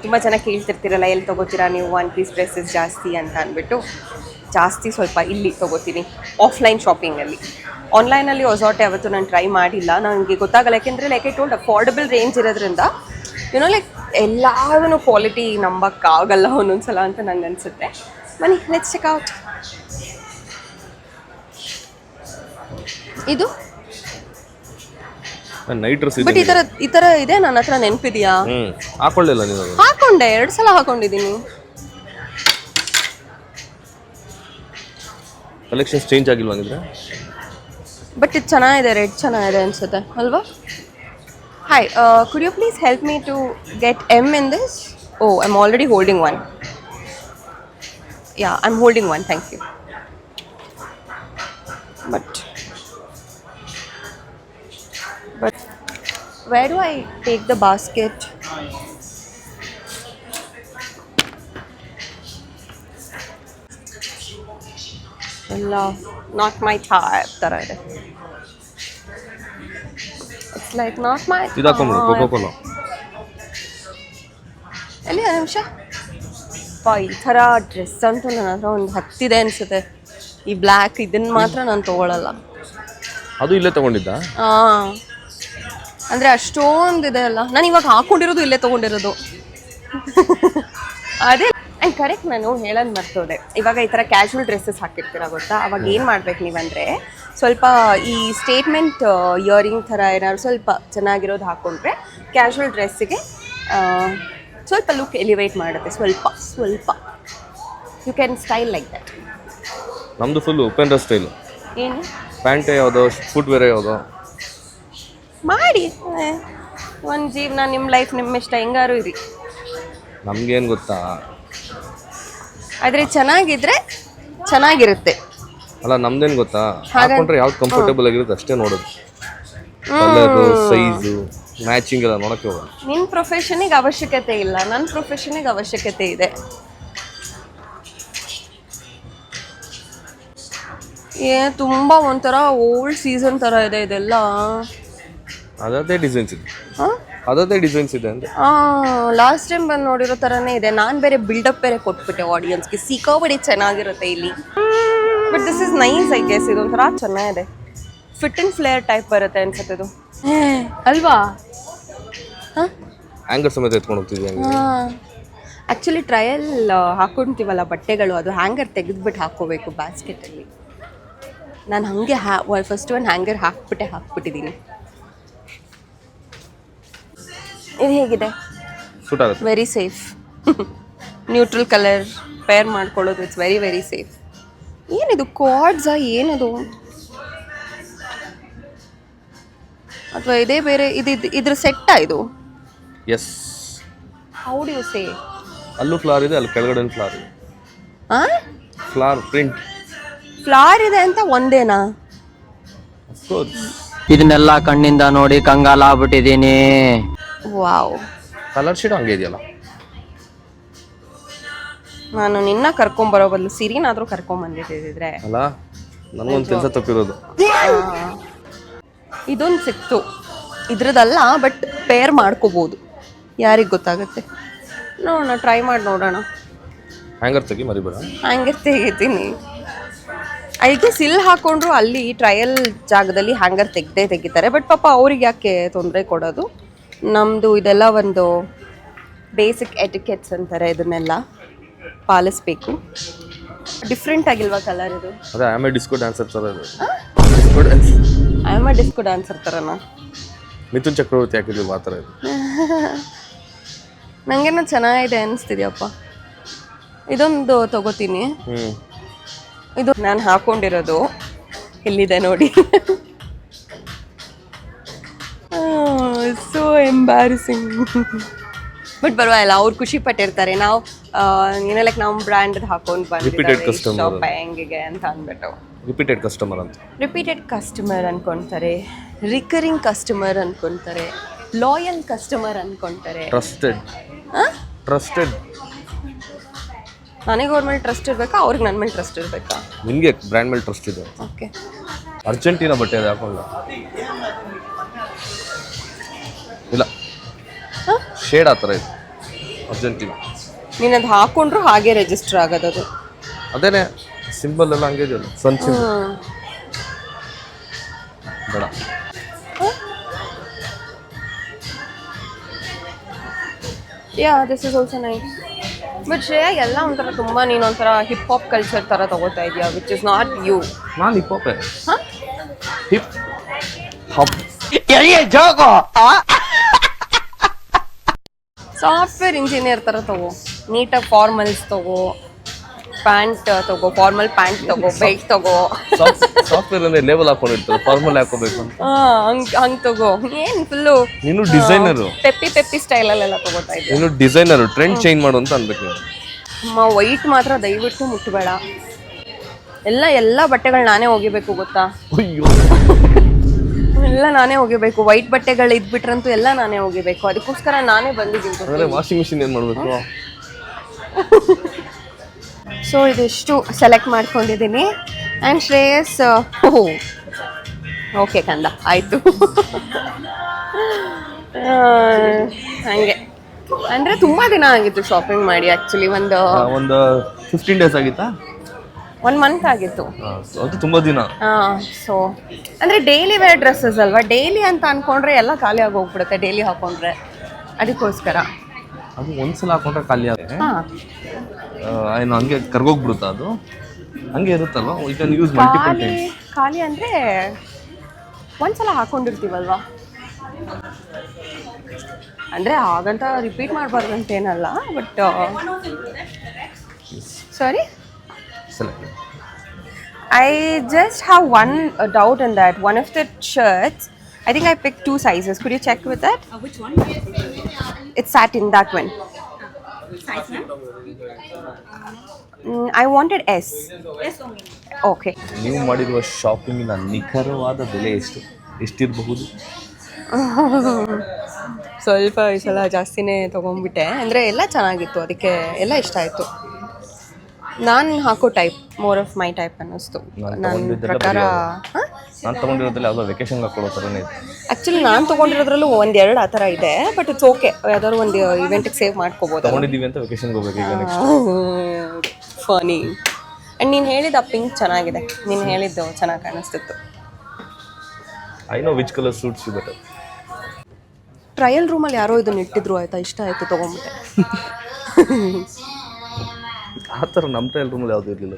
ತುಂಬ ಚೆನ್ನಾಗಿ ಕೇಳ್ತಿರ್ತೀರಲ್ಲ, ಎಲ್ಲಿ ತೊಗೋತೀರಾ ನೀವು ಒನ್ ಪೀಸ್ ಡ್ರೆಸ್ಸಸ್ ಜಾಸ್ತಿ ಅಂತ ಅಂದ್ಬಿಟ್ಟು. ಜಾಸ್ತಿ ಸ್ವಲ್ಪ ಇಲ್ಲಿ ತೊಗೋತೀನಿ, ಆಫ್ಲೈನ್ ಶಾಪಿಂಗಲ್ಲಿ. ಆನ್ಲೈನಲ್ಲಿ ಹೊಸೋಟೆ ಯಾವತ್ತೂ ನಾನು ಟ್ರೈ ಮಾಡಿಲ್ಲ, ನನಗೆ ಗೊತ್ತಾಗಲ್ಲ. ಯಾಕೆಂದರೆ like I told, affordable range ಇರೋದ್ರಿಂದ ಲೈಕ್ ಎಲ್ಲದೂ ಕ್ವಾಲಿಟಿ ನಂಬಕ್ಕಾಗಲ್ಲ ಒಂದೊಂದ್ಸಲ ಅಂತ ನಂಗೆ ಅನಿಸುತ್ತೆ. ಬನ್ನಿ, ಲೆಟ್ಸ್ ಚೆಕ್ ಔಟ್. ಇದು ನೈಟ್ ಡ್ರೆಸ್ ಬಟ್ ಈ ಥರ ಇದೆ ನನ್ನ ಹತ್ರ, ನೆನಪಿದೆಯಾ? ಹಾಕೊಳ್ಳಿಲ್ಲ ನೀವು? ಹಾಕೊಂಡೆ, 2 ಸಲ ಹಾಕೊಂಡಿದ್ದೀನಿ. ಕಲೆಕ್ಷನ್ಸ್ ಚೇಂಜ್ ಆಗಿಲ್ವಾ ಹಂಗಿದ್ರೆ? ಬಟ್ ಇದು ಚೆನ್ನಾಗಿದೆ, ರೆಡ್ ಚೆನ್ನಾಗಿದೆ ಅನ್ಸುತ್ತೆ ಅಲ್ವಾ? Hi, could you please help me to get M in this? Oh, I'm already holding one. Yeah, I'm holding one, thank you. But where do I take the basket? Not my type. It's like not my ಇದಾಕೊಂಬಿಡು, Coca Cola. ಎಲ್ಲಿ ನಿಮಿಷ. ಈ ಥರ dress ಅಂತೂ ನನ್ನ ಹತ್ರ ಒಂದು 10 ಇದೆ ಅನಿಸುತ್ತೆ. ಈ ಬ್ಲ್ಯಾಕ್ ಇದನ್ನು ಮಾತ್ರ ನಾನು ತೊಗೊಳಲ್ಲ. ಅದು ಇಲ್ಲೇ ತಗೊಂಡಿದ್ದ? ಹಾಂ, ಅಂದರೆ ಅಷ್ಟೊಂದಿದೆ ಅಲ್ಲ. ನಾನು ಇವಾಗ ಹಾಕ್ಕೊಂಡಿರೋದು ಇಲ್ಲೇ ತೊಗೊಂಡಿರೋದು. ಅದೇ ಆ್ಯಂಡ್ ಕರೆಕ್ಟ್, ನಾನು ಹೇಳೋದು ಮರ್ತೋದೆ. ಇವಾಗ ಈ ಥರ ಕ್ಯಾಶುವಲ್ ಡ್ರೆಸ್ಸಸ್ ಹಾಕಿರ್ತೀರ ಗೊತ್ತಾ, ಅವಾಗ ಏನು ಮಾಡ್ಬೇಕು ನೀವಂದರೆ ಸ್ವಲ್ಪ ಈ ಸ್ಟೇಟ್ಮೆಂಟ್ ಇಯರಿಂಗ್ ಥರ ಏನಾದ್ರು ಸ್ವಲ್ಪ ಚೆನ್ನಾಗಿರೋದು ಹಾಕ್ಕೊಂಡ್ರೆ ಕ್ಯಾಶುವಲ್ ಡ್ರೆಸ್ಸಿಗೆ ಸ್ವಲ್ಪ ಲುಕ್ ಎಲಿವೇಟ್ ಮಾಡುತ್ತೆ. ಸ್ವಲ್ಪ you can style like that. ನಮ್ಮದು ಫುಲ್ ಉಪೇಂದ್ರ ಸ್ಟೈಲು. ಏನು ಪ್ಯಾಂಟ್ ಯಾವುದೋ, ಫುಟ್ ವೇರ್ ಯಾವುದೋ ಮಾಡಿ ಒಂದು ಜೀವನ, ನಿಮ್ಮ ಲೈಫ್ ನಿಮ್ಮ ಇಷ್ಟ, ಹೆಂಗಾರು ಇರಿ. ನಮ್ಗೇನು ಗೊತ್ತಾ, ಆದರೆ ಚೆನ್ನಾಗಿದ್ರೆ ಚೆನ್ನಾಗಿರುತ್ತೆ. ಅಲ್ಲ ನಮ್ದೇನು ಗೊತ್ತಾ, ಹಾಕೊಂಡ್ರೆ ಯಾವ್ದು ಕಂಫರ್ಟೇಬಲ್ ಆಗಿರುತ್ತೆ ಅಷ್ಟೇ ನೋಡೋದು. ಕಲರು, ಸೈಜು, ಮ್ಯಾಚಿಂಗ್ ಎಲ್ಲ ನೋಡಕ್ಕೆ ಹೋಗೋಣ. ನಿನ್ನ ಪ್ರೊಫೆಷನಿಗೆ ಅವಶ್ಯಕತೆ ಇಲ್ಲ, ನನ್ನ ಪ್ರೊಫೆಷನಿಗೆ ಅವಶ್ಯಕತೆ ಇದೆ. ತುಂಬ ಒಂಥರ ಓಲ್ಡ್ ಸೀಸನ್ ಥರ ಇದೆ ಇದೆಲ್ಲ. ಅದೇ ಡಿಸೈನ್ಸ್ ಇದೆ, ಅದೇ ಡಿಸೈನ್ಸ್ ಇದೆ ಅಂದರೆ. ಲಾಸ್ಟ್ ಟೈಮ್ ಬಂದು ನೋಡಿರೋ ಥರನೇ ಇದೆ. ನಾನು ಬೇರೆ ಬಿಲ್ಡಪ್ ಬೇರೆ ಕೊಟ್ಬಿಟ್ಟೆ ಆಡಿಯನ್ಸ್ಗೆ. ಸಿಕ್ಕಾಪಟ್ಟೆ ಚೆನ್ನಾಗಿರುತ್ತೆ ಇಲ್ಲಿ. But this is nice, I guess. ಇದೊಂಥರ ಚೆನ್ನಾಗಿದೆ. ಫಿಟ್ ಆ್ಯಂಡ್ ಫ್ಲೇರ್ ಟೈಪ್ ಬರುತ್ತೆ ಅನ್ಸುತ್ತೆ ಇದು, ಅಲ್ವಾ? ಹ್ಯಾಂಗರ್ ಸಮೇತ ಎತ್ಕೊಂಡು ಹೋಗ್ತಿದ್ವಿ. ಆ್ಯಕ್ಚುಲಿ ಟ್ರಯಲ್ ಹಾಕ್ಕೊಂತೀವಲ್ಲ ಬಟ್ಟೆಗಳು, ಅದು ಹ್ಯಾಂಗರ್ ತೆಗೆದ್ಬಿಟ್ಟು ಹಾಕ್ಕೋಬೇಕು ಬ್ಯಾಸ್ಕೆಟಲ್ಲಿ. ನಾನು ಹಾಗೆ ಫಸ್ಟ್ ಒಂದು ಹ್ಯಾಂಗರ್ ಹಾಕ್ಬಿಟ್ಟಿದ್ದೀನಿ. ಇದು ಹೇಗಿದೆ? ಸೂಟ್ ಆಗುತ್ತೆ, very safe. Neutral colour pair ಮಾಡ್ಕೊಳ್ಳೋದು, ಇಟ್ಸ್ ವೆರಿ ವೆರಿ ಸೇಫ್. ಏನಿದು ಕಾರ್ಡ್ಸಾ ಏನದು, ಅಥವಾ ಇದೇ ಬೇರೆ? ಇದ್ರ ಸೆಟ್ಟಾ ಇದು? Yes. How do you say? ಅಲ್ಲೂ ಫ್ಲವರ್ ಇದೆ, ಅಲ್ಲಿ ಕೆಳಗಡೆ ಫ್ಲವರ್ ಇದೆ. ಫ್ಲವರ್ ಪ್ರಿಂಟ್ ಫ್ಲವರ್ ಇದೆ ಅಂತ ಒಂದೇನಾ? ಇದನ್ನೆಲ್ಲ ಕಣ್ಣಿಂದ ನೋಡಿ ಕಂಗಾಲಾಗ್ಬಿಟ್ಟಿದೀನಿ. ವಾವ್, ಕಲರ್ ಶೇಡ್ ಹಂಗೆ ಇದೆಯಲ್ಲ. ನಾನು ನಿನ್ನ ಕರ್ಕೊಂಬರೋ ಬದಲು ಸಿರಿನಾದ್ರೂ ಕರ್ಕೊಂಬಂದಿದ್ದಿದ್ರೆ ಅಲ್ಲ, ನನಗೊಂದು ಕೆಲಸ ತಪ್ಪಿರೋದು. ಇದೊಂದು ಸಿಕ್ತು, ಇದ್ರದಲ್ಲ, ಬಟ್ ಪೇರ್ ಮಾಡ್ಕೋಬೋದು. ಯಾರಿಗೆ ಗೊತ್ತಾಗುತ್ತೆ? ನೋಡೋಣ, ಟ್ರೈ ಮಾಡಿ ನೋಡೋಣ. ಹ್ಯಾಂಗರ್ ತೆಗಿ ಮರಿಬೇಡ. ಹ್ಯಾಂಗರ್ ತೆಗಿತೀನಿ. ಐ ಗೆಸ್ ಇಲ್ಲಿ ಹಾಕೊಂಡ್ರು ಅಲ್ಲಿ ಟ್ರಯಲ್ ಜಾಗದಲ್ಲಿ ಹ್ಯಾಂಗರ್ ತೆಗಿತಾರೆ. ಬಟ್ ಪಾಪ ಅವ್ರಿಗೆ ಯಾಕೆ ತೊಂದರೆ ಕೊಡೋದು? ನಮ್ಮದು ಇದೆಲ್ಲ ಒಂದು ಬೇಸಿಕ್ ಎಟಿಕೆಟ್ಸ್ ಅಂತಾರೆ, ಇದನ್ನೆಲ್ಲ ಪಾಲಿಸ್ಬೇಕು. ಡಿಫ್ರೆಂಟ್ ಆಗಿಲ್ವಾ ಕಲರ್ ಇದು? ಅದೇ I am a disco dancer ಥರ ಇದೆ. Disco dance, I am a disco dancer ಥರನಾ? ಮಿಥುನ್ ಚಕ್ರವರ್ತಿ ಹಾಕಿದ್ವಿ ಆ ಥರ ಇದು. ನನಗೇನೋ ಚೆನ್ನಾಗಿದೆ ಅನಿಸ್ತಿದ್ಯಪ್ಪ. ಇದೊಂದು ತಗೋತೀನಿ. ಇದು ನಾನು ಹಾಕೊಂಡಿರೋದು ಇಲ್ಲಿದೆ ನೋಡಿ. So embarrassing. ಬಟ್ ಪರವಾಗಿಲ್ಲ, ಅವ್ರು ಖುಷಿ ಪಟ್ಟಿರ್ತಾರೆ. ನಾವು ಏನೋ ಲೈಕ್ ನಮ್ಮ ಬ್ರ್ಯಾಂಡ್ ಹಾಕೊಂಡು ಬಂದಿದ್ದೀವಿ ಶಾಪಿಂಗಿಗೆ ಅಂತ ಅಂದ್ಬಿಟ್ಟು. ರಿಪೀಟೆಡ್ ಕಸ್ಟಮರ್ ಅಂತ. ರಿಪೀಟೆಡ್ ಕಸ್ಟಮರ್ ಅನ್ಕೊಂತಾರೆ, ರಿಕರಿಂಗ್ ಕಸ್ಟಮರ್ ಅನ್ಕೊಂತಾರೆ, ಲಾಯಲ್ ಕಸ್ಟಮರ್ ಅನ್ಕೊಂತಾರೆ, ಟ್ರಸ್ಟೆಡ್. ನನಗೆ ಅವ್ರ ಮೇಲೆ ಟ್ರಸ್ಟ್ ಇರಬೇಕಾ, ಅವ್ರಿಗೆ ನನ್ನ ಮೇಲೆ ಟ್ರಸ್ಟ್ ಇರಬೇಕಾ? ನಿಮಗೆ ಬ್ರ್ಯಾಂಡ್ ಮೇಲೆ ಟ್ರಸ್ಟ್ ಇದೆ. ಓಕೆ. ಅರ್ಜೆಂಟೀನಾ ಬಟ್ಟೆ ಅದು ಹಾಕೊಂಡ ಇಲ್ಲ, ಶೇಡ್ ಆ ಥರ ಇದೆ ಅರ್ಜೆಂಟೀನಾ. ನೀನು ಅದು ಹಾಕೊಂಡ್ರು ಹಾಗೆ ರಿಜಿಸ್ಟರ್ ಆಗೋದು. ಅದೇನೆ ಸಿಂಬಲ್ ಎಲ್ಲ ಹಂಗೆ ಇದೆಯಲ್ಲ, ಸನ್ ಸಿಂಬಲ್ ಬೇಡ. Yeah, this is also nice. But Shreya ಎಲ್ಲ ಒಂಥರ ತುಂಬ ನೀನೊಂಥರ ಹಿಪ್ ಹಾಪ್ ಕಲ್ಚರ್ ಥರ ತಗೋತಾ ಇದೆಯಾ, ವಿಚ್ ಇಸ್ ನಾಟ್ ಯು. ನಾನು ಹಿಪ್ ಹಾಪೇ. ಹಿಪ್ ಹಾಪ್ ಸಾಫ್ಟ್ವೇರ್ ಇಂಜಿನಿಯರ್ ಥರ ತಗೋ. ನೀಟಾಗಿ ಫಾರ್ಮಲ್ಸ್ ತಗೋ, ಪ್ಯಾಂಟ್ ತಗೋ, ಫಾರ್ಮಲ್ ಪ್ಯಾಂಟ್ ತಗೋ, ಬೆಲ್ಟ್ ತಗೋ. ಸಾಫ್ಟ್ವೇರ್ ಅಂದ್ರೆ ಲೇಬಲ್ ಹಾಕೊಂಡಿರ್ತಾರೆ, ಫಾರ್ಮಲ್ ಹಾಕೋಬೇಕು ಅಂತ. ಹಂಗೆ ತಗೋ. ಏನು ಫುಲ್ಲು ನೀನು ಡಿಸೈನರು, ಪೆಪ್ಪಿ ಸ್ಟೈಲಲ್ಲೆಲ್ಲ ತಗೋತಾ ಇದ್ದೆ. ನೀನು ಡಿಸೈನರು, ಟ್ರೆಂಡ್ ಚೇಂಜ್ ಮಾಡು ಅಂತ ಅನ್ಬೇಕು ನೀವು. ಅಮ್ಮ, ವೈಟ್ ಮಾತ್ರ ದಯವಿಟ್ಟು ಮುಟ್ಟಬೇಡ. ಎಲ್ಲ ಬಟ್ಟೆಗಳು ನಾನೇ ಒಗಿಬೇಕು ಗೊತ್ತಾ? ಅಯ್ಯೋ, ಎಲ್ಲ ನಾನೇ ಒಗಿಬೇಕು. ವೈಟ್ ಬಟ್ಟೆಗಳು ಇದ್ಬಿಟ್ರಂತೂ ಎಲ್ಲ ನಾನೇ ಒಗಿಬೇಕು. ಅದಕ್ಕೋಸ್ಕರ ನಾನೇ ಬಂದಿದ್ದೀನಿ. ವಾಷಿಂಗ್ ಮಿಷಿನ್ ಏನು ಮಾಡಬೇಕು? ಸೊ ಇದಿಷ್ಟು ಸೆಲೆಕ್ಟ್ ಮಾಡ್ಕೊಂಡಿದ್ದೀನಿ. ಆ್ಯಂಡ್ ಶ್ರೇಯಸ್, ಓಕೆ ಕಂದ, ಆಯಿತು. ಹಾಗೆ ಅಂದ್ರೆ ತುಂಬಾ ದಿನ ಆಗಿತ್ತು ಶಾಪಿಂಗ್ ಮಾಡಿ ಆಕ್ಚುಲಿ ಒಂದು 15 ಡೇಸ್ ಆಗಿತ್ತಾ? 1 ಮಂತ್ ಆಗಿತ್ತು. ಅದು ತುಂಬಾ ದಿನ. ಸೊ ಅಂದ್ರೆ ಡೈಲಿ ವೇರ್ ಡ್ರೆಸ್ಸಸ್ ಅಲ್ವಾ, ಡೈಲಿ ಅಂತ ಅನ್ಕೊಂಡ್ರೆ ಎಲ್ಲ ಖಾಲಿ ಆಗಿ ಹೋಗ್ಬಿಡುತ್ತೆ ಡೈಲಿ ಹಾಕೊಂಡ್ರೆ, ಅದಕ್ಕೋಸ್ಕರ. ಅದು ಒಂದ್ಸಲ ಹಾಕೊಂಡ್ರೆ ಖಾಲಿ ಆಗುತ್ತೆ. ಏನು ಹಂಗೆ ಕರ್ಗೋಗ್ಬಿಡುತ್ತಾ ಅದು? ಹಂಗೆ ಇರುತ್ತಲ್ವಾ? You can use multiple times. ಖಾಲಿ ಅಂದ್ರೆ ಒಂದ್ಸಲ ಹಾಕೊಂಡಿರ್ತೀವಲ್ವಾ, ಅಂದ್ರೆ ಹಾಗಂತ ರಿಪೀಟ್ ಮಾಡಬಾರ್ದು ಅಂತ ಏನಲ್ಲ, but sorry, I just have one doubt in that. One of the shirts, I think I picked 2 sizes. Could you check with that? Which one? It's satin, that one. Size, ma'am? I wanted S. Yes, only. Okay. ನೀವು ಮಾಡಿರುವ ಶಾಪಿಂಗಿನ ನಿಖರವಾದ ಬೆಲೆ ಎಷ್ಟಿರಬಹುದು? ಸ್ವಲ್ಪ ಈ ಸಲ ಜಾಸ್ತಿನೇ ತೊಗೊಂಡ್ಬಿಟ್ಟೆ, ಅಂದರೆ ಎಲ್ಲ ಚೆನ್ನಾಗಿತ್ತು, ಅದಕ್ಕೆ ಎಲ್ಲ ಇಷ್ಟ ಆಯಿತು. ನಾನು ಹಾಕೋ type more of my type ಅನ್ನಿಸ್ತು ನನ್ನ ಪ್ರಕಾರ. ನಾನು ತೊಗೊಂಡಿರೋದ್ರಲ್ಲಿ ಯಾವುದೋ ವೆಕೇಶನ್ಗೆ ಹಾಕೊಳ್ಳೋ ಥರನೇ ಇದೆ. ಆ್ಯಕ್ಚುಲಿ ನಾನು ತೊಗೊಂಡಿರೋದ್ರಲ್ಲೂ 1-2 ಆ ಥರ ಇದೆ, ಬಟ್ ಇಟ್ಸ್ ಓಕೆ, ಯಾವ್ದಾದ್ರು ಒಂದು ಇವೆಂಟಿಗೆ ಸೇವ್ ಮಾಡ್ಕೋಬೋದು. ತೊಗೊಂಡಿದ್ದೀವಿ ಅಂತ ವೆಕೇಶನ್ಗೆ ಹೋಗ್ಬೇಕು ಈಗ ನೆಕ್ಸ್ಟ್. ಫನಿ. ಆ್ಯಂಡ್ ನೀನು ಹೇಳಿದ ಪಿಂಕ್ ಚೆನ್ನಾಗಿದೆ, ನೀನು ಹೇಳಿದ್ದು ಚೆನ್ನಾಗಿ ಕಾಣಿಸ್ತಿತ್ತು. I know which colour suits you better. Trial ರೂಮಲ್ಲಿ ಯಾರೋ ಇದನ್ನ ಇಟ್ಟಿದ್ರು, ಆಯಿತಾ, ಇಷ್ಟ ಆಯಿತು, ತೊಗೊಂಬಿಟ್ಟೆ. ಆ ಥರ ನಮ್ಮ ಟ್ರಯಲ್ ರೂಮಲ್ಲಿ ಯಾವುದೂ ಇರಲಿಲ್ಲ.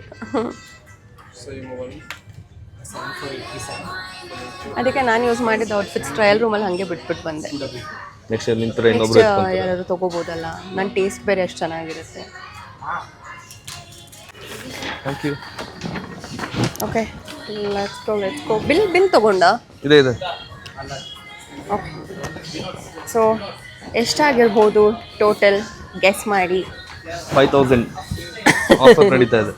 ಅದಕ್ಕೆ ನಾನು ಯೂಸ್ ಮಾಡಿದ ಔಟ್ಫಿಟ್ಸ್ ಟ್ರಯಲ್ ರೂಮಲ್ಲಿ ಹಾಗೆ ಬಿಟ್ಬಿಟ್ಟು ಬಂದೆ. ನೆಕ್ಸ್ಟ್ ಇಯರ್ ನಿಂತರ ಇನ್ನೊಬ್ರು ಯಾರಾದ್ರು ತೊಗೋಬೋದಲ್ಲ, ನನ್ನ ಟೇಸ್ಟ್ ಬೇರೆ ಎಷ್ಟು ಚೆನ್ನಾಗಿರುತ್ತೆ. Thank you. Okay, let's go. Bill ತೊಗೊಂಡ? ಇದೆ. ಓಕೆ, ಸೊ ಎಷ್ಟಾಗಿರ್ಬೋದು ಟೋಟಲ್ ಗೆಸ್ ಮಾಡಿ. 5000 ಆಫರ್ ನಡೀತಾ ಇದೆ.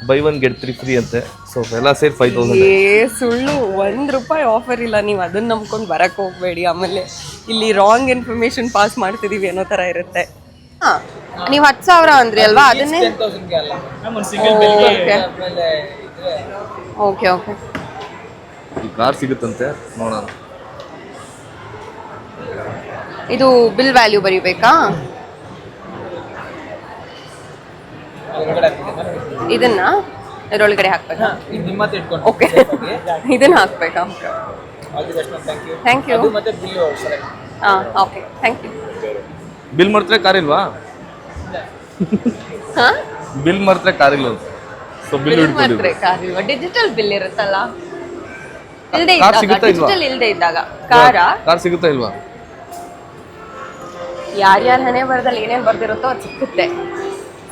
ಬೈ 1 get 3 ಫ್ರೀ ಅಂತೆ. ಸೊ ಎಲ್ಲ ಸೇರಿ 5000. ಸುಳ್ಳು, ₹1 ಆಫರ್ ಇಲ್ಲ, ನೀವು ಅದನ್ನ ನಂಬ್ಕೊಂಡು ಬರಕ್ಕೆ ಹೋಗಬೇಡಿ. ಆಮೇಲೆ ಇಲ್ಲಿ ರಾಂಗ್ ಇನ್ಫಾರ್ಮೇಶನ್ ಪಾಸ್ ಮಾಡ್ತಿದೀವಿ ಅನ್ನೋ ಥರ ಇರುತ್ತೆ. ಹಾಂ, ನೀವು 10,000 ಅಂದ್ರಿ ಅಲ್ವಾ, ಅದನ್ನೇ. ಓಕೆ ಓಕೆ, ಈ ಕಾರ್ ಸಿಗುತ್ತಂತೆ, ನೋಡೋಣ. ಇದು ಬಿಲ್ ವ್ಯಾಲ್ಯೂ ಬರೀಬೇಕಾ? ಇದನ್ನ ಇದರೊಳಗಡೆ ಹಾಕ್ಬೇಕಾ? ಓಕೆ, ಇದನ್ನ ಹಾಕ್ಬೇಕಾ? Thank you. ಹಾಂ, ಓಕೆ, ಥ್ಯಾಂಕ್ ಯು. ಬಿಲ್ ಮಾಡ್ತಾರೆ ಕಾರ್ ಇಲ್ವಾ? ಹಾಂ, ಬಿಲ್ ಮಾಡ್ತಾರೆ ಕಾರ್ ಇಲ್ಲ. ಸೊ ಬಿಲ್ ಮಾಡ್ತಾರೆ ಕಾರ್ ಇಲ್ವಾ? ಡಿಜಿಟಲ್ ಬಿಲ್ ಇರುತ್ತಲ್ಲ, ಇಲ್ಲದೆ ಕಾರ್ ಇದ್ದಾಗ, ಸಿಗುತ್ತಾ ಇಲ್ವಾ? ಡಿಜಿಟಲ್ ಇಲ್ಲದೆ ಇದ್ದಾಗ ಕಾರ್ ಸಿಗುತ್ತಾ ಇಲ್ವಾ? ಯಾರ್ಯಾರ ಹಣೆ ಬರದಲ್ಲಿ ಏನೇನು ಬರ್ದಿರುತ್ತೋ ಅದು ಸಿಕ್ಕುತ್ತೆ.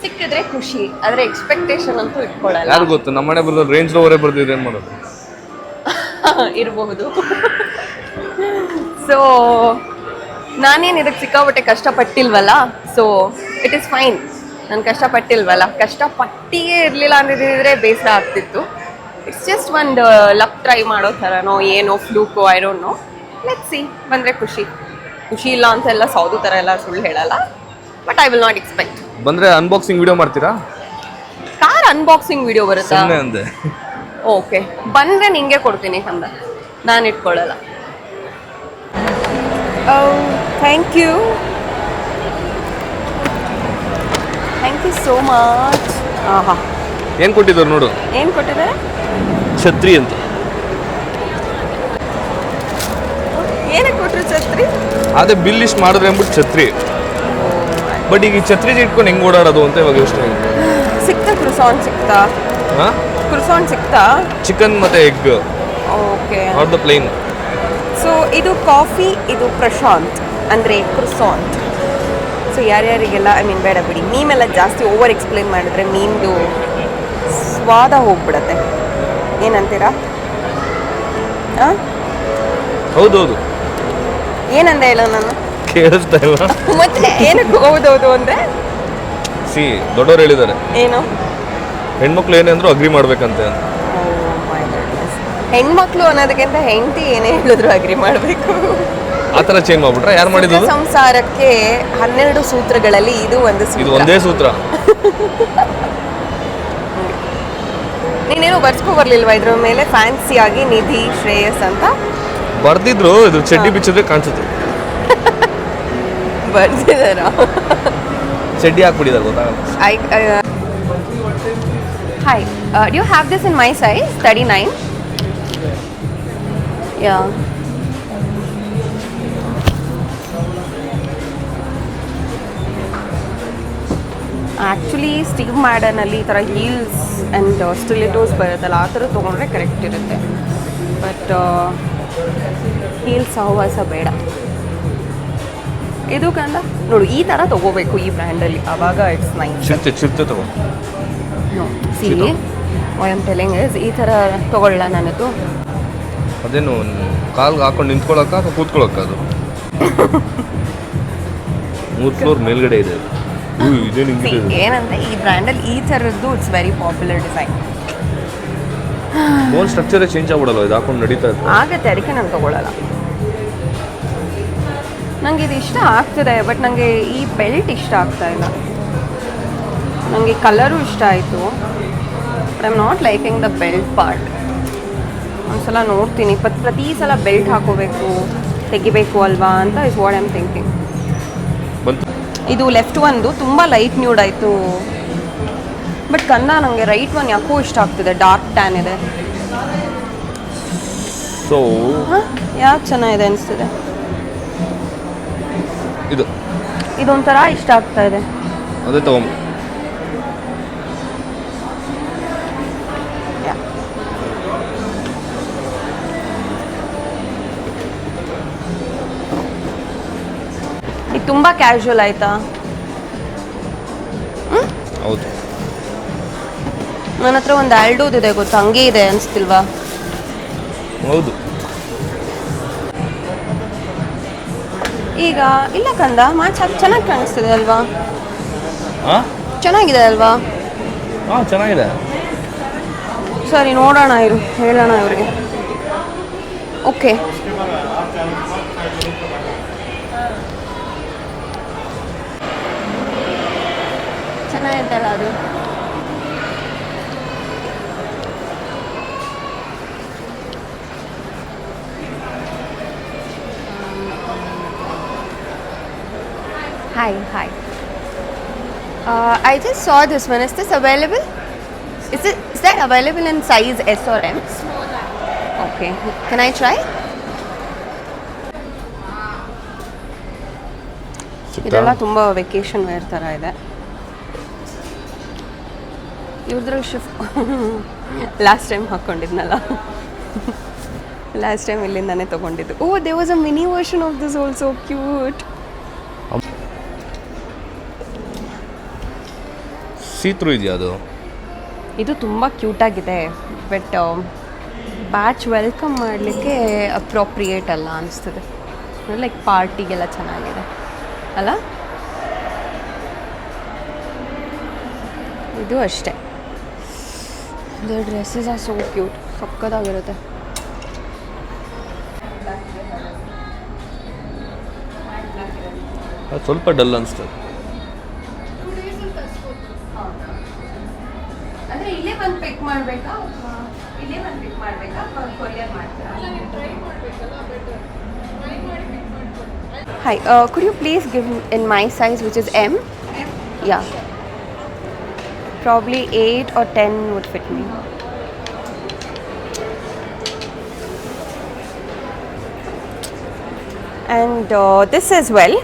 ಸಿಕ್ಕಿದ್ರೆ ಖುಷಿ, ಆದ್ರೆ ಎಕ್ಸ್ಪೆಕ್ಟೇಷನ್ ಅಂತೂ ಇಟ್ಕೊಳ್ಳಲ್ಲ. ಯಾರು ಗೊತ್ತು, ನಮ್ಮ ಮನೆ ಬರೋದು ರೇಂಜ್ ರೋವರೇ ಬರ್ದಿದ್ರೆ ಏನು ಮಾಡೋದು? ಇರಬಹುದು. ಸೊ ನಾನೇನು ಇದಕ್ಕೆ ಸಿಕ್ಕಾಪಟ್ಟೆ ಕಷ್ಟಪಟ್ಟಿಲ್ವಲ್ಲ, ಸೊ ಇಟ್ ಇಸ್ ಫೈನ್. ನಾನು ಕಷ್ಟಪಟ್ಟಿಲ್ವಲ್ಲ, ಕಷ್ಟಪಟ್ಟಿಯೇ ಇರಲಿಲ್ಲ ಅಂದಿದ್ರೆ ಬೇಸರ ಆಗ್ತಿತ್ತು. ಇಟ್ಸ್ ಜಸ್ಟ್ ಒಂದು ಲಕ್ ಟ್ರೈ ಮಾಡೋ ಥರನೋ ಏನೋ, ಫ್ಲೂಕೋ, I don't know. Let's see, ಬಂದರೆ ಖುಷಿ. ಖುಷಿ ಇಲ್ಲ ಅಂತೆಲ್ಲ ಸೌದು ಥರ ಎಲ್ಲ ಸುಳ್ಳು ಹೇಳಲ್ಲ, but I will not expect. ಬಂದರೆ ಅನ್ಬಾಕ್ಸಿಂಗ್ ವಿಡಿಯೋ ಮಾಡ್ತೀರಾ? ಕಾರ್ ಅನ್ಬಾಕ್ಸಿಂಗ್ ವಿಡಿಯೋ ಬರುತ್ತಾ? ಅಂದೆ. ಓಕೆ, ಬಂದರೆ ನಿಂಗೆ ಕೊಡ್ತೀನಿ ಅಂದ, ನಾನು ಇಟ್ಕೊಳ್ಳಲ್ಲ. Thank you so much. ಹಾಂ, ಏನು ಕೊಟ್ಟಿದ್ದಾರೆ ನೋಡು. ಏನು ಕೊಟ್ಟಿದ್ದಾರೆ? ಛತ್ರಿ ಅಂತ. ಏನಕ್ಕೆ ಕೊಟ್ಟರು ಛತ್ರಿ? ಅದೇ ಬಿಲ್ ಇಷ್ಟು ಮಾಡಿದ್ರೆ ಅಂದ್ಬಿಟ್ಟು ಛತ್ರಿ. ಬಟ್ ಈಗ ಈ ಛತ್ರಿ ಇಟ್ಕೊಂಡು ಹೆಂಗೆ ಓಡಾಡೋದು ಅಂತ ಇವಾಗ ಯೋಚನೆ ಆಗಿದೆ. ಸಿಕ್ತಾ ಕ್ರುಸಾನ್? ಸಿಕ್ತಾ? ಹಾಂ, ಕ್ರುಸಾನ್ ಸಿಕ್ತಾ? ಚಿಕನ್ ಮತ್ತು egg. Okay, not the plain. So ಇದು ಕಾಫಿ, ಇದು ಪ್ರಶಾಂತ್ ಅಂದರೆ ಕ್ರುಸಾಂಟ್. ಸೊ ಯಾರ್ಯಾರಿಗೆಲ್ಲ, ಐ ಮೀನ್ ಬೇಡ ಬಿಡಿ, ಮೀಮೆಲ್ಲ ಜಾಸ್ತಿ ಓವರ್ ಎಕ್ಸ್ಪ್ಲೇನ್ ಮಾಡಿದ್ರೆ ಮೀನ್ದು ಸ್ವಾದ ಹೋಗ್ಬಿಡತ್ತೆ. ಏನಂತೀರಾ? ಹಾಂ, ಹೌದೌದು. ಏನಂದ ಹೇಳೋ ನಾನು? ಕೇಳಿಸ್ತಾ ಇಲ್ಲ ಮತ್ತೆ ಏನಕ್ಕೆ ಹೌದೌದು ಅಂದರೆ? ಸಿ ದೊಡ್ಡವ್ರು ಹೇಳಿದ್ದಾರೆ, ಏನು ಹೆಣ್ಮಕ್ಳು ಏನೇ ಅಂದ್ರೂ ಅಗ್ರಿ ಮಾಡ್ಬೇಕಂತೆ ಅಂತ. ಹೆಣ್ಮಕ್ಳು ಅನ್ನೋದಕ್ಕಿಂತ ಹೆಂಡತಿ ಏನೇ ಹೇಳಿದ್ರು ಅಗ್ರಿ ಮಾಡಬೇಕು. ಆ ಥರ ಚೇಂಜ್ ಮಾಡ್ಬಿಟ್ರೆ ಯಾರು ಮಾಡಿದ್ದು? ಸಂಸಾರಕ್ಕೆ 12 ಸೂತ್ರಗಳಲ್ಲಿ ಇದು ಒಂದು ಸೂತ್ರ. ಇದು ಒಂದೇ ಸೂತ್ರ. ನೀನೇನು ಬರ್ಸ್ಕೊ ಬರ್ಲಿಲ್ವಾ ಇದ್ರ ಮೇಲೆ ಫ್ಯಾನ್ಸಿ ಆಗಿ ನಿಧಿ ಶ್ರೇಯಸ್ ಅಂತ? ಬರ್ದಿದ್ರು, ಇದು ಚಡ್ಡಿ ಬಿಚ್ಚಿದ್ರೆ ಕಾಣಿಸುತ್ತೆ. ಬರ್ತಿದಾರ ಚಡ್ಡಿ ಹಾಕ್ಬಿಟ್ಟಿದ್ದಾರೆ ಗೊತ್ತಾಗಲ್ಲ. Hi, do you have this in my size, 39? Yeah. Actually Steve ಮ್ಯಾಡನಲ್ಲಿ ಈ ಥರ ಹೀಲ್ಸ್ ಆ್ಯಂಡ್ ಸ್ಟಿಲಿಟೋಸ್ ಬರುತ್ತಲ್ಲ ಆ ಥರ ತೊಗೊಂಡ್ರೆ ಕರೆಕ್ಟ್ ಇರುತ್ತೆ. ಬಟ್ ಹೀಲ್ಸ್ ಸಹವಾಸ ಬೇಡ. ಇದು ಕಂದ ನೋಡು ಈ ಥರ ತೊಗೋಬೇಕು ಈ ಬ್ರ್ಯಾಂಡಲ್ಲಿ, ಆವಾಗ ಇಟ್ಸ್ ನೈಸ್. ಚಿರ್ತೆ ತಗೋ. No see I am telling is ಈ ಥರ ತೊಗೊಳ್ಳ ನನ್ನದು. ಅದೇನು ಕಾಲ್ಗೆ ಹಾಕೊಂಡು ನಿಂತ್ಕೊಳಕ್ಕ ಅಥವಾ ಕೂತ್ಕೊಳಕ್ಕ ಅದು 3 ಫ್ಲೋರ್ ಮೇಲ್ಗಡೆ ಇದೆ ಅದು. ಇದೇನು ಹಿಂಗಿದೆ? ಏನಂದರೆ ಈ ಬ್ರ್ಯಾಂಡಲ್ಲಿ ಈ ಥರದ್ದು it's very popular design. Bone ಸ್ಟ್ರಕ್ಚರೇ ಚೇಂಜ್ ಆಗ್ಬಿಡಲ್ಲ ಇದು ಹಾಕೊಂಡು ನಡೀತಾ ಇತ್ತು. ಆಗತ್ತೆ, ಅದಕ್ಕೆ ನಾನು ತೊಗೊಳ್ಳಲ್ಲ. ನನಗೆ ಇದು ಇಷ್ಟ ಆಗ್ತದೆ, ಬಟ್ ನನಗೆ ಈ ಬೆಲ್ಟ್ ಇಷ್ಟ ಆಗ್ತಾ ಇಲ್ಲ. ನನಗೆ ಕಲರು ಇಷ್ಟ ಆಯಿತು, but I am not liking the belt part. ಒಂದ್ಸಲ ನೋಡ್ತೀನಿ, ಪ್ರತಿ ಸಲ ಬೆಲ್ಟ್ ಹಾಕೋಬೇಕು ತೆಗಿಬೇಕು ಅಲ್ವಾ ಅಂತ is what I am thinking. ಇದು ಲೆಫ್ಟ್ ಒಂದು ತುಂಬ ಲೈಟ್ ನ್ಯೂಡ್ ಆಯಿತು, ಬಟ್ ಕನ್ನ ನನಗೆ ರೈಟ್ ಒನ್ ಯಾಕೋ ಇಷ್ಟ ಆಗ್ತದೆ, ಡಾರ್ಕ್ ಟ್ಯಾನ್ ಇದೆ. ಸೊ ಯಾಕೆ ಚೆನ್ನಾಗಿದೆ ಅನಿಸ್ತಿದೆ. ಇದೊಂಥರ ಇಷ್ಟ ಆಗ್ತಾ ಇದೆ. ಅದೇ ತಗೊಂಡು ಇದು ತುಂಬ ಕ್ಯಾಶುವಲ್ ಆಯ್ತಾ? ಹೌದು. ನನ್ನ ಹತ್ರ ಒಂದು ಆಲ್ಡೋದಿದೆ ಗೊತ್ತಾ, ಹಂಗೆ ಇದೆ ಅನಿಸ್ತಿಲ್ವಾ? ಹೌದು. ಈಗ ಇಲ್ಲ ಕಂದ, ಮ್ಯಾಚ್ ಚೆನ್ನಾಗಿ ಕಾಣಿಸ್ತಿದೆ ಅಲ್ವಾ? ಹಾಂ ಚೆನ್ನಾಗಿದೆ ಅಲ್ವಾ? ಹಾಂ ಚೆನ್ನಾಗಿದೆ. ಸರಿ ನೋಡೋಣ, ಇರು ಹೇಳೋಣ ಇವ್ರಿಗೆ. ಓಕೆ ಚೆನ್ನಾಗಿತ್ತಲ್ಲ ಅದು. Hi. I just saw this one. Is this available? Is that available in size S or M? Okay. Can I try? ಇದೆಲ್ಲ ತುಂಬ ವೆಕೇಶನ್ ವೇರ್ ಥರ ಇದೆ. ಇವ್ರದ್ರಲ್ಲಿ ಲಾಸ್ಟ್ ಟೈಮ್ ಹಾಕ್ಕೊಂಡಿದ್ನಲ್ಲ, ಲಾಸ್ಟ್ ಟೈಮ್ ಇಲ್ಲಿಂದಾನೆ ತೊಗೊಂಡಿದ್ದು. Oh they was a mini version of this also, cute. ಸೀತ್ರು ಇದೆಯಾ ಅದು? ಇದು ತುಂಬ ಕ್ಯೂಟಾಗಿದೆ, ಬಟ್ ಬ್ಯಾಚ್ ವೆಲ್ಕಮ್ ಮಾಡಲಿಕ್ಕೆ ಅಪ್ರೋಪ್ರಿಯೇಟ್ ಅಲ್ಲ ಅನಿಸ್ತದೆ. ಲೈಕ್ ಪಾರ್ಟಿಗೆಲ್ಲ ಚೆನ್ನಾಗಿದೆ ಅಲ್ಲ? ಇದು ಅಷ್ಟೇ. The dresses are so cute, ಸಕ್ಕತ್ತಾಗಿರುತ್ತೆ. ಅದು ಸ್ವಲ್ಪ ಡಲ್ ಅನಿಸ್ತದೆ. ಅಂದರೆ ಇಲ್ಲೇ ಬಂದು ಪಿಕ್ ಮಾಡಬೇಕಾ, ಇಲ್ಲೇ ಬಂದು ಪಿಕ್ ಮಾಡಬೇಕಾ, ಕೊರಿಯರ್ ಮಾಡ್ತೀರಾ? Hi, could you please give in my size, which is M? Yeah. Probably 8 or 10 would fit me. And this as well.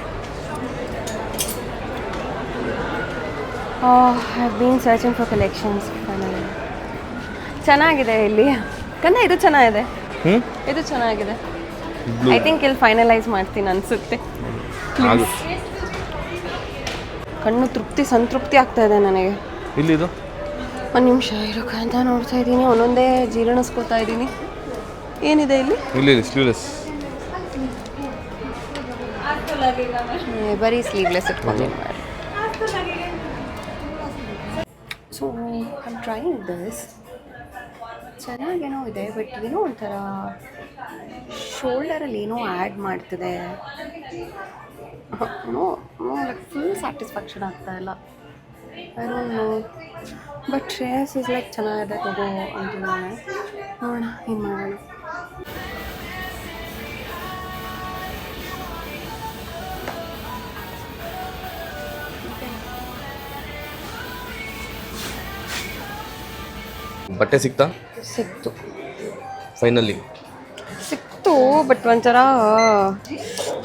Oh, I've been searching for collections finally. ಚೆನ್ನಾಗಿದೆ ಇಲ್ಲಿ ಕಂದ, ಇದು ಚೆನ್ನಾಗಿದೆ, ಇದು ಚೆನ್ನಾಗಿದೆ. ಐ ಥಿಂಕ್ ಇಲ್ಲಿ finalise ಮಾಡ್ತೀನಿ ಅನಿಸುತ್ತೆ. ಕಣ್ಣು ಸಂತೃಪ್ತಿ ಆಗ್ತಾ ಇದೆ ನನಗೆ. ಇಲ್ಲಿದು ಒಂದು ನಿಮಿಷ ಇರೋಕ ಅಂತ ನೋಡ್ತಾ ಇದ್ದೀನಿ, ಒಂದೊಂದೇ ಜೀರ್ಣಿಸ್ಕೋತಾ ಇದ್ದೀನಿ. ಏನಿದೆ ಇಲ್ಲಿ? ಇಲ್ಲಿ ಸ್ಲೀವ್ಲೆಸ್, ಬರೀ ಸ್ಲೀವ್ಲೆಸ್ ಇಟ್ಕೊಂಡು ಮಾಡಿ. So I am trying this. ಚೆನ್ನಾಗೇನೋ ಇದೆ, ಬಟ್ ಏನೋ ಒಂಥರ ಶೋಲ್ಡರಲ್ಲಿ ಏನೋ ಆ್ಯಡ್ ಮಾಡ್ತಿದೆ. ನೋ ಲೈಕ್ ಫುಲ್ ಸ್ಯಾಟಿಸ್ಫ್ಯಾಕ್ಷನ್ ಆಗ್ತಾ ಇಲ್ಲ. I don't no, but Shreyas is like ಚೆನ್ನಾಗಿದೆ ತಗೋ ಅಂತಿದ್ದಾನೆ. ನೋಡೋಣ ಏನು ಮಾಡೋಣ. ಬಟ್ಟೆ ಸಿಕ್ತಾ ಸಿಕ್ತು ಫೈನಲಿ? ಸಿಕ್ತು, ಬಟ್ ಒಂಥರ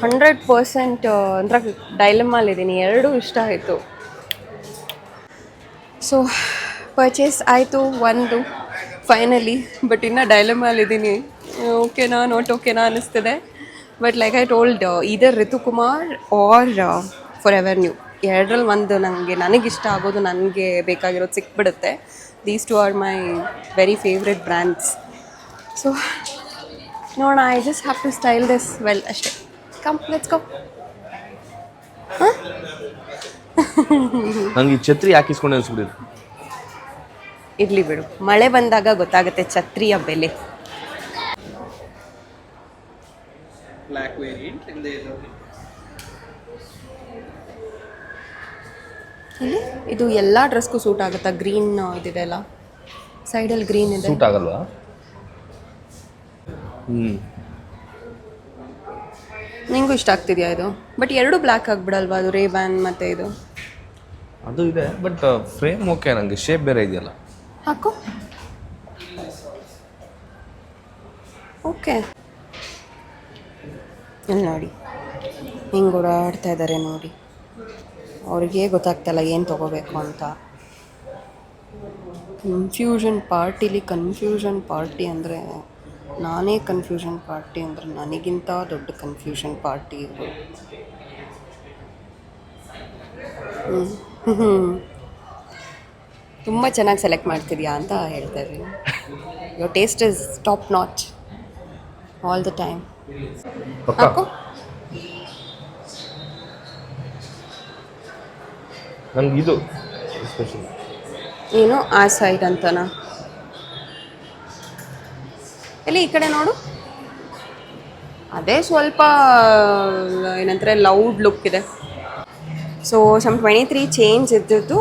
100% ಒಂಥರ ಡೈಲಮಲ್ಲಿದ್ದೀನಿ. ಎರಡೂ ಇಷ್ಟ ಆಯಿತು. ಸೊ ಪರ್ಚೇಸ್ ಆಯಿತು ಒಂದು ಫೈನಲಿ, ಬಟ್ ಇನ್ನೂ ಡೈಲಮಲ್ಲಿದ್ದೀನಿ. ಓಕೆನಾ ನಾಟ್ ಓಕೆನಾ ಅನ್ನಿಸ್ತಿದೆ. But like I told, either Ritu Kumar or Forever New, ಎರಡರಲ್ಲಿ ಒಂದು ನನಗಿಷ್ಟ ಆಗೋದು, ನನಗೆ ಬೇಕಾಗಿರೋದು ಸಿಕ್ಬಿಡುತ್ತೆ. These two are my very favourite brands. So ನೋಡೋಣ, I just have to style this well ಅಷ್ಟೇ. Come let's go. ನಂಗೆ ಈ ಛತ್ರಿ ಹಾಕಿಸ್ಕೊಂಡು ಅನ್ಸ್ಬಿಟ್ಟಿದೆ. ಇರಲಿ ಬಿಡು, ಮಳೆ ಬಂದಾಗ ಗೊತ್ತಾಗುತ್ತೆ ಛತ್ರಿಯ ಬೆಲೆ. Black variant and the yellow. ಇಲ್ಲಿ ಇದು ಎಲ್ಲ ಡ್ರೆಸ್ಗೂ ಸೂಟ್ ಆಗುತ್ತಾ? ಗ್ರೀನ್ ಇದಿದೆ ಅಲ್ಲ, ಸೈಡಲ್ಲಿ ಗ್ರೀನ್ ಇದೆ. ಸೂಟ್ ಆಗಲ್ವಾ? ನಿಂಗೂ ಇಷ್ಟ ಆಗ್ತಿದೆಯಾ ಇದು? ಬಟ್ ಎರಡು ಬ್ಲ್ಯಾಕ್ ಆಗಿಬಿಡಲ್ವಾ ಅದು, ರೇ ಬ್ಯಾನ್ ಮತ್ತು ಇದು ಅದು ಇದೆ, ಬಟ್ ಫ್ರೇಮ್ ಓಕೆ, ನನಗೆ ಶೇಪ್ ಬೇರೆ ಇದೆಯಲ್ಲ. ಹಾಕು. ಓಕೆ, ಇಲ್ಲಿ ನೋಡಿ ಹಿಂಗೆ ಓಡಾಡ್ತಾ ಇದ್ದಾರೆ ನೋಡಿ. ಅವ್ರಿಗೆ ಗೊತ್ತಾಗ್ತಲ್ಲ ಏನು ತೊಗೋಬೇಕು ಅಂತ. ಕನ್ಫ್ಯೂಷನ್ ಪಾರ್ಟಿ ಅಂದರೆ ನಾನೇ ಕನ್ಫ್ಯೂಷನ್ ಪಾರ್ಟಿ ಅಂದರೆ ನನಗಿಂತ ದೊಡ್ಡ ಕನ್ಫ್ಯೂಷನ್ ಪಾರ್ಟಿ ಇದು. ತುಂಬ ಚೆನ್ನಾಗಿ ಸೆಲೆಕ್ಟ್ ಮಾಡ್ತಿದ್ಯಾ ಅಂತ ಹೇಳ್ತಾ ಇದ್ದೀನಿ. Your taste is top notch all the time. ಹಾಕು. ನನಗೆ ಇದು ಸ್ಪೆಷಲ್. ಏನು ಆ ಸೈಡ್ ಅಂತನಾ? ಎಲ್ಲಿ ಈ ಕಡೆ ನೋಡು. ಅದೇ ಸ್ವಲ್ಪ ಏನಂತಾರೆ ಲೌಡ್ ಲುಕ್ ಇದೆ. ಸೊ ಸಮ್ 23 ಚೇಂಜ್ ಇದ್ದದ್ದು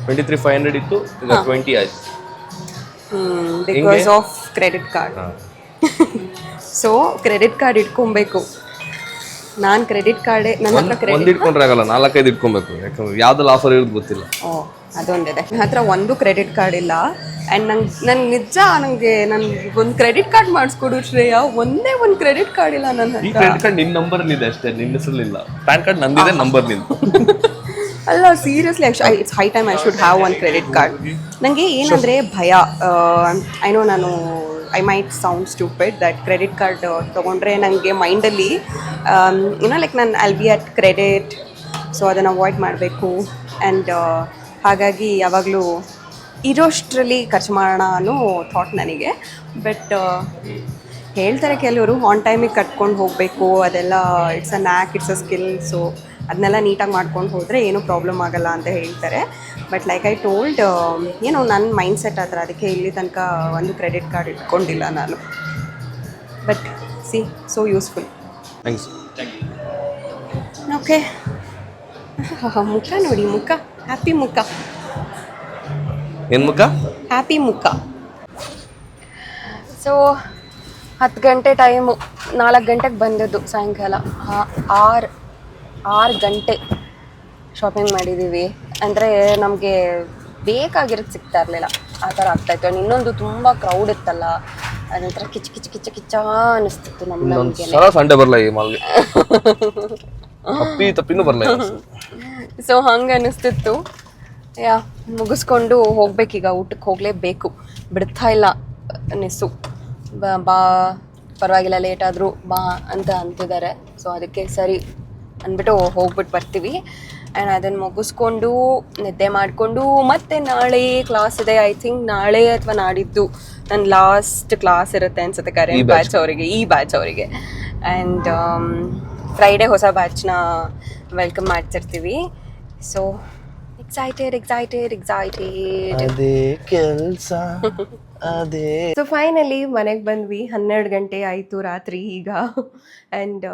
23,500 ಇತ್ತು, ಈಗ 20 ಆಯ್ತು. Because of credit card. So credit card ಇಟ್ಕೊಬೇಕು. ನಾನು ಕ್ರೆಡಿಟ್ ಕಾರ್ಡೇ, ನನ್ನ ಹತ್ರ ಒಂದು ಕ್ರೆಡಿಟ್ ಇಟ್ಕೊಂಡ್ರೆ ಆಗಲ್ಲ, 4-5 ಇಟ್ಕೊಬೇಕು. ಯಾಕಂದ್ರೆ ಯಾವ್ದಲ್ಲ ಆಫರ್ ಇರೋದು ಗೊತ್ತಿಲ್ಲ. ಅದೊಂದಿದೆ. ನನ್ನ ಹತ್ರ ಒಂದು ಕ್ರೆಡಿಟ್ ಕಾರ್ಡ್ ಇಲ್ಲ. ಆ್ಯಂಡ್ ನನಗೆ ಒಂದು ಕ್ರೆಡಿಟ್ ಕಾರ್ಡ್ ಮಾಡಿಸ್ಕೊಡು ಶ್ರೇಯಾ. ಒಂದೇ ಒಂದು ಕ್ರೆಡಿಟ್ ಕಾರ್ಡ್ ಇಲ್ಲ ನನ್ನ ಈ ಹತ್ರ. ಕ್ರೆಡಿಟ್ ಕಾರ್ಡ್ ನಿನ್ನ ನಂಬರ್ಲಿದೆ ಅಷ್ಟೇ, ನಿನ್ನ ಹೆಸರಲ್ಲಿಲ್ಲ. ಪ್ಯಾನ್ ಕಾರ್ಡ್ ನಂದಿದೆ, ನಂಬರ್ ನಿಂದು. ಅಲ್ಲ seriously, it's high time I should have one credit card. ನನಗೆ ಏನಂದರೆ ಭಯ. I know, I might sound stupid that credit card ತೊಗೊಂಡ್ರೆ ನನಗೆ ಮೈಂಡಲ್ಲಿ ಲೈಕ್ ನಾನು I'll be at credit, so ಅದನ್ನು ಅವಾಯ್ಡ್ ಮಾಡಬೇಕು. ಆ್ಯಂಡ್ ಹಾಗಾಗಿ ಯಾವಾಗಲೂ ಇರೋಷ್ಟರಲ್ಲಿ ಖರ್ಚು ಮಾಡೋಣ ಅನ್ನೋ ಥಾಟ್ ನನಗೆ. ಬಟ್ ಹೇಳ್ತಾರೆ ಕೆಲವರು, ಆನ್ ಟೈಮಿಗೆ ಕಟ್ಕೊಂಡು ಹೋಗಬೇಕು, ಅದೆಲ್ಲ it's a knack, it's a skill. So ಅದನ್ನೆಲ್ಲ ನೀಟಾಗಿ ಮಾಡ್ಕೊಂಡು ಹೋದರೆ ಏನೂ ಪ್ರಾಬ್ಲಮ್ ಆಗಲ್ಲ ಅಂತ ಹೇಳ್ತಾರೆ. ಬಟ್ ಲೈಕ್ ಐ ಟೋಲ್ಡ್, ನನ್ನ ಮೈಂಡ್ ಸೆಟ್ ಆ ಥರ. ಅದಕ್ಕೆ ಇಲ್ಲಿ ತನಕ ಒಂದು ಕ್ರೆಡಿಟ್ ಕಾರ್ಡ್ ಇಟ್ಕೊಂಡಿಲ್ಲ ನಾನು. But C, so useful. Thanks. Okay, ಮುಖ ನೋಡಿ, ಮುಖ ಹ್ಯಾಪಿ ಮುಖ. ಏನು ಮುಖ? ಹ್ಯಾಪಿ ಮುಖ. ಸೊ 10 ಗಂಟೆ ಟೈಮು, 4 ಗಂಟೆಗೆ ಬಂದದ್ದು ಸಾಯಂಕಾಲ. 6 ಗಂಟೆ ಶಾಪಿಂಗ್ ಮಾಡಿದ್ದೀವಿ. ಅಂದರೆ ನಮಗೆ ಬೇಕಾಗಿರೋದು ಸಿಗ್ತಾ ಇರಲಿಲ್ಲ, ಆ ಥರ ಆಗ್ತಾಯಿತ್ತು. ಆ್ಯಂಡ್ ಇನ್ನೊಂದು ತುಂಬ ಕ್ರೌಡ್ ಇತ್ತಲ್ಲ, ಅದೊಂಥರ ಕಿಚ್ಚ ಅನ್ನಿಸ್ತಿತ್ತು ನಮಗೆ. ಸಂಡೆ ಬರಲ್ಲ ಈ ಮಾಲ್ಗೆ, ತಪ್ಪಿನೂ ಬರಲ್ಲ. ಸೊ ಹಂಗೆ ಅನ್ನಿಸ್ತಿತ್ತು. ಮುಗಿಸ್ಕೊಂಡು ಹೋಗ್ಬೇಕೀಗ, ಊಟಕ್ಕೆ ಹೋಗಲೇಬೇಕು, ಬಿಡ್ತಾ ಇಲ್ಲ ನೆಸ್ಸು. ಬಾ ಪರವಾಗಿಲ್ಲ, ಲೇಟ್ ಆದರೂ ಬಾ ಅಂತ ಅಂತಿದ್ದಾರೆ. ಸೊ ಅದಕ್ಕೆ ಸರಿ ಅಂದ್ಬಿಟ್ಟು ಹೋಗ್ಬಿಟ್ಟು ಬರ್ತೀವಿ. ಆ್ಯಂಡ್ ಅದನ್ನು ಮುಗಿಸ್ಕೊಂಡು ನಿದ್ದೆ ಮಾಡಿಕೊಂಡು ಮತ್ತೆ ನಾಳೆ ಕ್ಲಾಸ್ ಇದೆ. ಐ ಥಿಂಕ್ ನಾಳೆ ಅಥವಾ ನಾಡಿದ್ದು ನನ್ನ ಲಾಸ್ಟ್ ಕ್ಲಾಸ್ ಇರುತ್ತೆ ಅನ್ಸುತ್ತೆ ಕರೆಂಟ್ ಬ್ಯಾಚ್ ಅವರಿಗೆ, ಈ ಬ್ಯಾಚ್ ಅವರಿಗೆ. ಆ್ಯಂಡ್ ಫ್ರೈಡೇ ಹೊಸ ಬ್ಯಾಚ್ನ ವೆಲ್ಕಮ್ ಮಾಡ್ತಿರ್ತೀವಿ. So excited. ಅದೇ ಕೆಲಸ ಅದೇ. ಸೊ ಫೈನಲಿ ಮನೆಗೆ ಬಂದ್ವಿ. 12 ಗಂಟೆ ಆಯಿತು ರಾತ್ರಿ ಈಗ. ಆ್ಯಂಡ್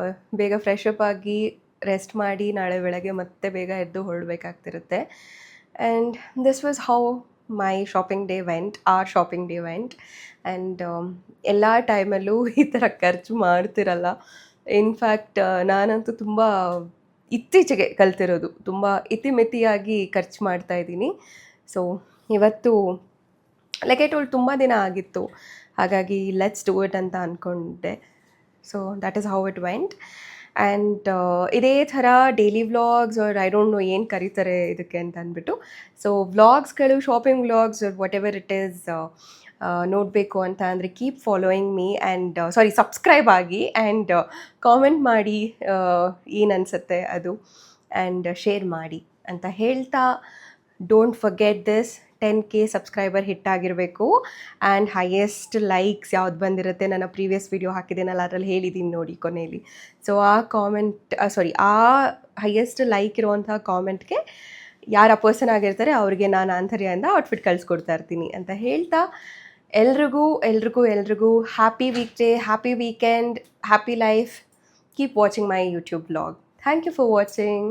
ಬೇಗ ಫ್ರೆಶ್ ಅಪ್ ಆಗಿ ರೆಸ್ಟ್ ಮಾಡಿ ನಾಳೆ ಬೆಳಗ್ಗೆ ಮತ್ತೆ ಬೇಗ ಎದ್ದು ಹೊರಡಬೇಕಾಗ್ತಿರುತ್ತೆ. And this was how my shopping day went, or shopping day went. And ಎಲ್ಲ ಟೈಮಲ್ಲೂ ಈ ಥರ ಖರ್ಚು ಮಾಡ್ತಿರಲ್ಲ. ಇನ್ಫ್ಯಾಕ್ಟ್ ನಾನಂತೂ ತುಂಬ ಇತ್ತೀಚೆಗೆ ಕಲ್ತಿರೋದು, ತುಂಬ ಇತಿಮಿತಿಯಾಗಿ ಖರ್ಚು ಮಾಡ್ತಾಯಿದ್ದೀನಿ. ಸೊ ಇವತ್ತು ಲೈಕ್ ಐ ಟೋಲ್ಡ್ ತುಂಬ ದಿನ ಆಗಿತ್ತು, ಹಾಗಾಗಿ ಲೆಟ್ಸ್ ಡೂ ಇಟ್ ಅಂತ ಅಂದ್ಕೊಂಡೆ. So that is how it went. And ಇದೇ ಥರ daily vlogs or I don't know ಏನು ಕರೀತಾರೆ ಇದಕ್ಕೆ ಅಂತ ಅಂದ್ಬಿಟ್ಟು, ಸೊ ವ್ಲಾಗ್ಸ್ಗಳು, shopping vlogs whatever it is ನೋಡಬೇಕು ಅಂತ ಅಂದರೆ keep following me and subscribe ಆಗಿ ಆ್ಯಂಡ್ ಕಾಮೆಂಟ್ ಮಾಡಿ ಏನು ಅನಿಸುತ್ತೆ ಅದು, ಆ್ಯಂಡ್ ಶೇರ್ ಮಾಡಿ ಅಂತ ಹೇಳ್ತಾ, don't forget this 10K subscriber hit ಆಗಿರಬೇಕು. ಆ್ಯಂಡ್ ಹೈಯೆಸ್ಟ್ ಲೈಕ್ಸ್ ಯಾವ್ದು ಬಂದಿರುತ್ತೆ, ನನ್ನ ಪ್ರೀವಿಯಸ್ ವಿಡಿಯೋ ಹಾಕಿದ್ದೀನಲ್ಲ ಅದರಲ್ಲಿ ಹೇಳಿದ್ದೀನಿ ನೋಡಿ ಕೊನೆಯಲ್ಲಿ. ಸೊ ಆ ಹೈಯೆಸ್ಟ್ ಲೈಕ್ ಇರುವಂಥ ಕಾಮೆಂಟ್ಗೆ ಯಾರು ಆ ಪರ್ಸನ್ ಆಗಿರ್ತಾರೆ ಅವ್ರಿಗೆ ನಾನು ಆಂಥರ್ಯದಿಂದ ಔಟ್ಫಿಟ್ ಕಳಿಸ್ಕೊಡ್ತಾ ಇರ್ತೀನಿ ಅಂತ ಹೇಳ್ತಾ, ಎಲ್ರಿಗೂ happy weekday, happy weekend, happy life. Keep watching my YouTube blog. Thank you for watching.